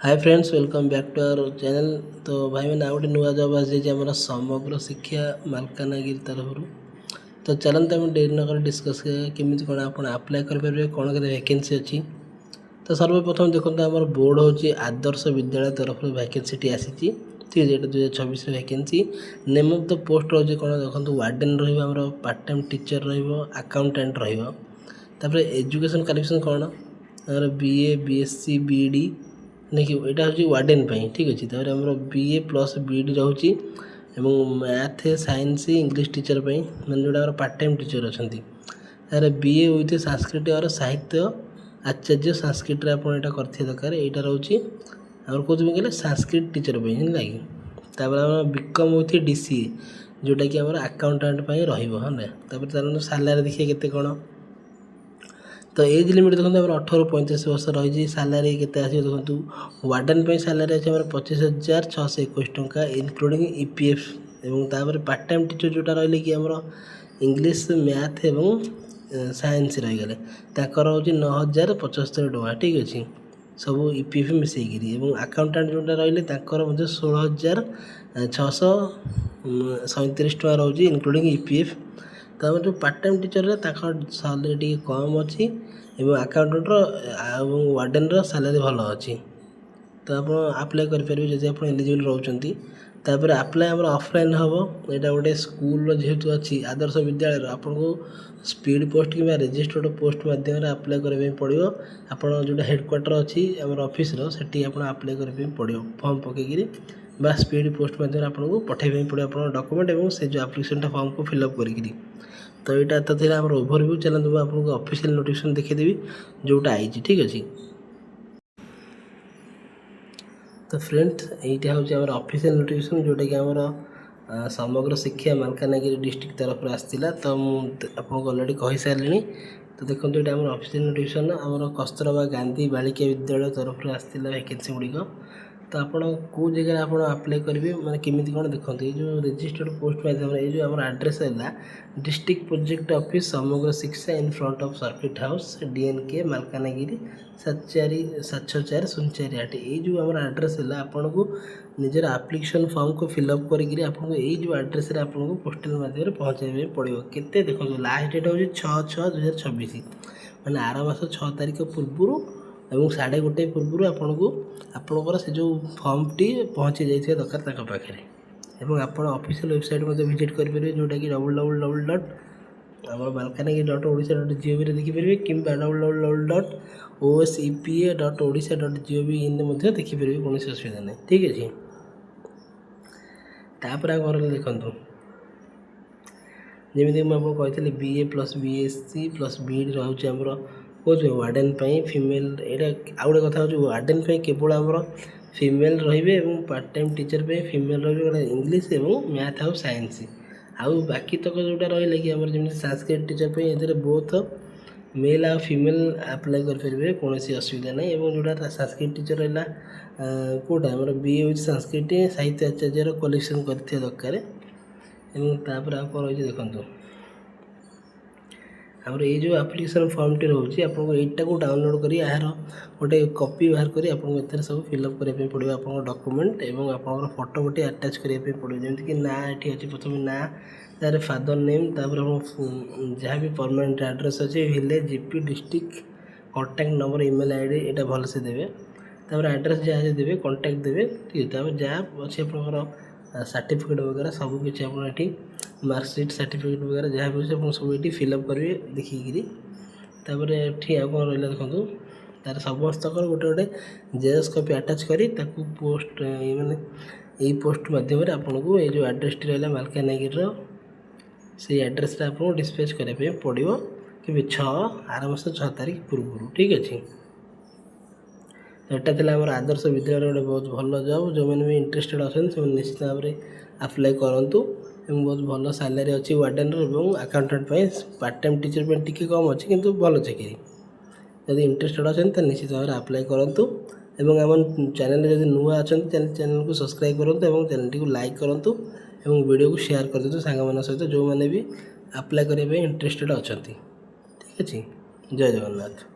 Hi friends, welcome back to our channel. तो भाई मैंने आउ गोटे नुआ जब आम समग्र शिक्षा मालकानगिरी तरफ। तो चलते आम डेरी नगर डिस्कस केमी कौन आप आप्लाय करेंगे, कौन के वैकेंसी अच्छी। तो सर्वप्रथम देखो आम बोर्ड हूँ आदर्श विद्यालय तरफ वैकेंसीटी आसी, ठीक है। ये 2026 vacancy. Name of the post रोज कौन देखो, वार्डेन रहा, पार्ट टाइम टीचर रकाउंटेंट रहा। एजुकेशन क्वालिफिकेशन कौन, BA BSc BD देखिए यहाँ हूँ वार्डेन, ठीक अच्छे। तापर BA प्लस BD रोचे, मैथ साइंस इंग्लिश टीचर मैंने जोड़ा पार्ट टाइम टीचर अच्छा। तार BA विथ संस्कृत और साहित्य आचार्य संस्कृत आप करते दरकार, यहाँ रोचे आम कौन कहले संस्कृत टीचर है कि। BCom विथ DCA जोटा कि अकाउंटेंट रहा। सालारी देखिए केते कौन। तो एज लिमिट देखो 18 ରୁ 35 वर्ष रही। सालारी केते आसियो देखो, वार्डन पे सालारी अच्छे 25,621 टंका इनक्लूडिंग EPF। एवं तापर पार्ट टाइम टीचर जोटा रही कि इंग्लिश मैथ एवं साइंस रहीगले ताकर हूँ 9,075 टंका, ठीक अच्छे। सब EPF मिसेकरी। अकाउंटेंट जोटा रही 16,637 टंका रोचे इनक्लूडिंग EPF। तो जो पार्ट टाइम टीचर सालारी टी कम अच्छी, अकाउंटेंटर वार्डेन सालारी भल अच्छी। तो आप आप्लाय करेंगे जब आप एलिजिबल रोचे। तापर आप्लाय आम ऑफलाइन हम, यहाँ गोटे स्कूल जेहेतु अच्छी आदर्श विद्यालय, आपको स्पीड पोस्ट कि रजिस्टर्ड पोस्ट मध्यम आप्लाय करने पड़ो। आप जो हेडक्वार्टर अच्छी आम ऑफिस से आप्लाय करने पड़ो फॉर्म पकईकि, बा स्पीड पोस्ट मध्यम आपको पठेबा पड़ो आप डॉक्यूमेंट और से जो एप्लिकेशन फॉर्म को फिलअप करी। तो यहाँ तो थी आम ओभरव्यू। चलते आपको ऑफिशियल नोटिफिकेशन देखीदेवी जोटा आई, ठीक अच्छे। तो फ्रेंड्स यहाँ हूँ आम ऑफिशियल नोटिफिकेशन जोटा कि आम समग्र शिक्षा मालकानगिरी डिस्ट्रिक्ट तरफ आसाला। तो मुझे अलरेडी कही सारे। तो देखो ये आम ऑफिशियल नोटिफिकेशन आम कस्तूरबा गांधी बालिका विद्यालय तरफ आसाला वैकेंसी गुड़िक। तो आपड़ कौ जगह आप आप्लाय करेंगे मैंने केमी कौन देखो, ये जो रजिस्टर्ड पोस्ट मध्यम ये जो आम आड्रेस है डिस्ट्रिक्ट प्रोजेक्ट ऑफिस समग्र शिक्षा in front of circuit house DNK Malkangiri 74,764,048। ये जो आम आड्रेस है आपन को निजर आप्लिकेशन फॉर्म को फिलअप करी आपको ये जो आड्रेस आपको पोस्टल माध्यम पहुँचाई पड़ो। केते देखो लास्ट डेट हूँ 6/6/2026, मैंने आर मास 6 तारिख पूर्व और 1:30 पूर्व आपको आपणकर से जो फॉर्मटी पहुँची जाइए दरकार पाखे। और आप ऑफिशियल वेबसाइट विजिट करेंगे जोटा कि www. malkanagiri.odisha.gov देखिपारे कि www.osepa.odisha.gov देखिपारे कौन असुविधा नहीं, ठीक अच्छे। तापर घर देखूँ जमी मुझे BA plus BSc plus BD रोचे आमर कौन वार्डेन फीमेल। यहाँ आउ गए कथा वार्डेन केवल आमर फीमेल रे, पार्ट टाइम टीचर फीमेल रे इंग्लिश और मैथ आउ साइंस। आउ बाकी तक जोटा रहा कि आम जमी संस्कृत टीचर पे बोथ मेल आ फीमेल आप्लाय करेंगे कौन असुविधा नहीं। और जोटा संस्कृत टीचर रहा कौटा आम BA विथ संस्कृत साहित्य आचार्य क्वालिफिकेशन करते दरकार। तापर आप रही देखो आमर ये जो आप्लिकेशन फॉर्मटी रोचे आपको यहीटा को डाउनलोड कर यार गोटे कॉपी बाहर कर आपको सब फिलअप करने पड़ो आप डॉक्यूमेंट और आप फोटो गोटे अटैच करने पड़ो। जमीक ना ये अच्छी प्रथम ना तार फादर नेम तापर जहाँ भी परमानेंट एड्रेस अच्छे village GP district contact number email ID यहाँ भलसे देवे। तापर एड्रेस जहाँ देवे कॉन्टैक्ट देवे, ठीक है। जहाँ अच्छे आप सर्टिफिकेट वगैरह सबकि आप मार्कसीट सर्टिफिकेट वगैरह जहाँ भी अच्छे सब ये फिलअप करेंगे देखिकी। तापर ये आउ कौन रहा देखो तार समस्त गोटे गोटे जेरक्स कॉपी अटैच करी पोस्ट माने यही पोस्ट मध्यम आपको ये जो एड्रेस रहा मालकानगिरी से एड्रेस आपको डिस्पैच करने पड़ो कि 6 तारिख पूर्व, ठीक अच्छे। यहाँ थी आम आदर्श विद्यालय गोटे बहुत भल जॉब। जो मैंने भी इंटरेस्टेड अच्छा निश्चित भाव में आप्लाय करूँ। बहुत भल सालारी अच्छी वार्डेन और अकाउंटेंट पार्ट टाइम टीचर पे टी कम अच्छी किंतु भल चाकरी। यदि इंटरेस्टेड अच्छा निश्चित भाव में आप्लाय करूँ। आम चैनल जब नुआ अच्छा चैनल को सब्सक्राइब करूँ और चैनल को लाइक करूँ और वीडियो को शेयर कर दिखाँ सांग सहित जो मैंने भी आप्लाय करने इंटरेस्टेड अच्छा, ठीक अच्छे। जय जगन्नाथ।